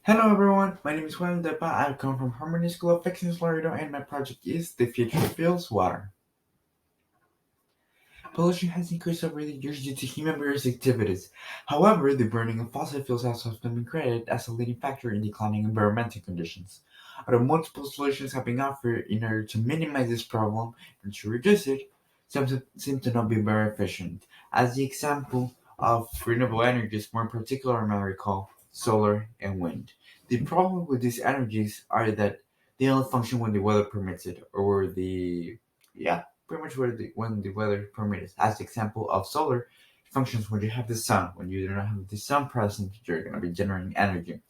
Hello everyone, my name is Juan Depa. I come from Harmony School of Physics, Florida, and my project is The Future Fuels Water. Pollution has increased over the years due to human various activities. However, the burning of fossil fuels has often been credited as a leading factor in declining environmental conditions. Although multiple solutions have been offered in order to minimize this problem and to reduce it, some seem to not be very efficient. As the example of renewable energies, more in particular, I may recall solar and wind. The problem with these energies are that they only function when the weather permits it, or pretty much when the weather permits. As the example of solar functions when you have the sun. When you do not have the sun present, you're going to be generating energy.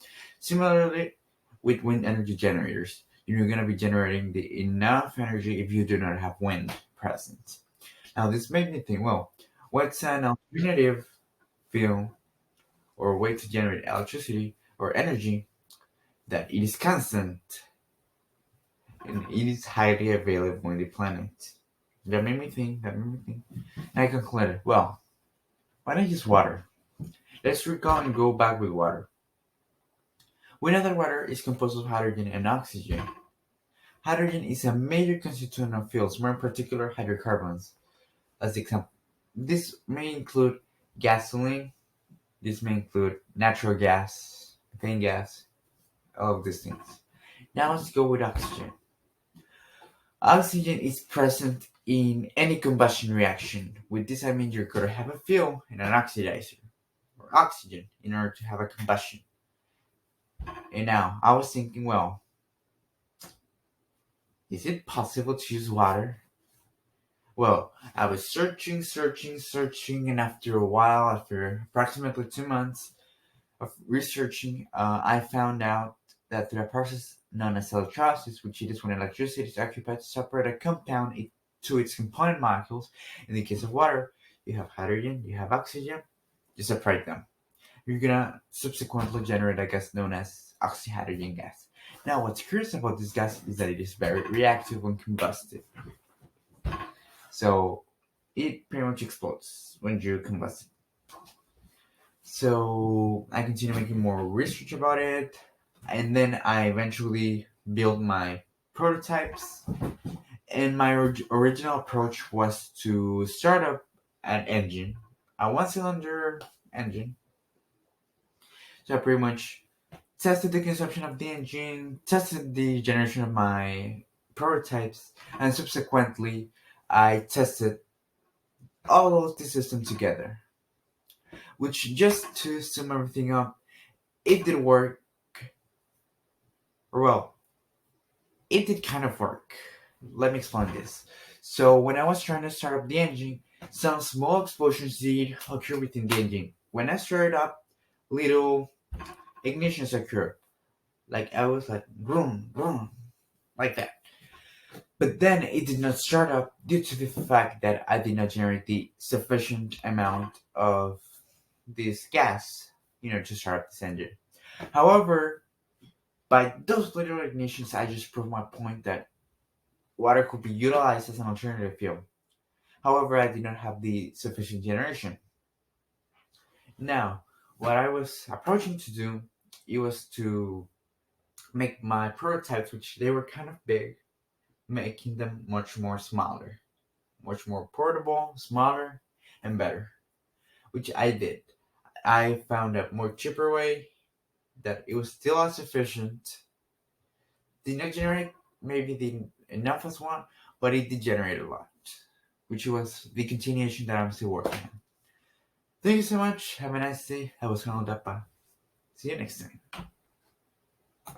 Similarly, with wind energy generators, you're going to be generating the enough energy if you do not have wind present. Now, this made me think, well, what's an alternative fuel or way to generate electricity or energy that it is constant and it is highly available on the planet? That made me think. And I concluded, well, why not use water? Let's recall and go back with water. We know that water is composed of hydrogen and oxygen. Hydrogen is a major constituent of fuels, more in particular hydrocarbons. As example, this may include gasoline, this may include natural gas, methane gas, all of these things. Now let's go with oxygen. Oxygen is present in any combustion reaction. With this I mean you're going to have a fuel and an oxidizer, or oxygen, in order to have a combustion. And now, I was thinking, well, is it possible to use water? Well, I was searching, and after a while, after approximately 2 months of researching, I found out that through a process known as electrolysis, which it is when electricity is occupied to separate a compound to its component molecules. In the case of water, you have hydrogen, you have oxygen, you separate them. You're gonna subsequently generate a gas known as oxyhydrogen gas. Now, what's curious about this gas is that it is very reactive when combusted. So, it pretty much explodes when you combust it. So, I continue making more research about it, and then I eventually built my prototypes. And my original approach was to start up an engine, a one cylinder engine. So, I pretty much tested the consumption of the engine, tested the generation of my prototypes, and subsequently I tested all of the system together. Which, just to sum everything up, it did work, or well, it did kind of work. Let me explain this. So, when I was trying to start up the engine, some small explosions did occur within the engine. When I started up, little ignitions occurred. Like I was like, boom, boom, like that. But then it did not start up due to the fact that I did not generate the sufficient amount of this gas, to start up this engine. However, by those little ignitions, I just proved my point that water could be utilized as an alternative fuel. However, I did not have the sufficient generation. Now, what I was approaching to do, it was to make my prototypes, which they were kind of big, making them much more smaller, much more portable, smaller, and better, which I did. I found a more cheaper way that it was still as efficient. Did not generate maybe the enough as one, but it did generate a lot, which was the continuation that I'm still working on. Thank you so much. Have a nice day. I was Ronald Dappa. See you next time.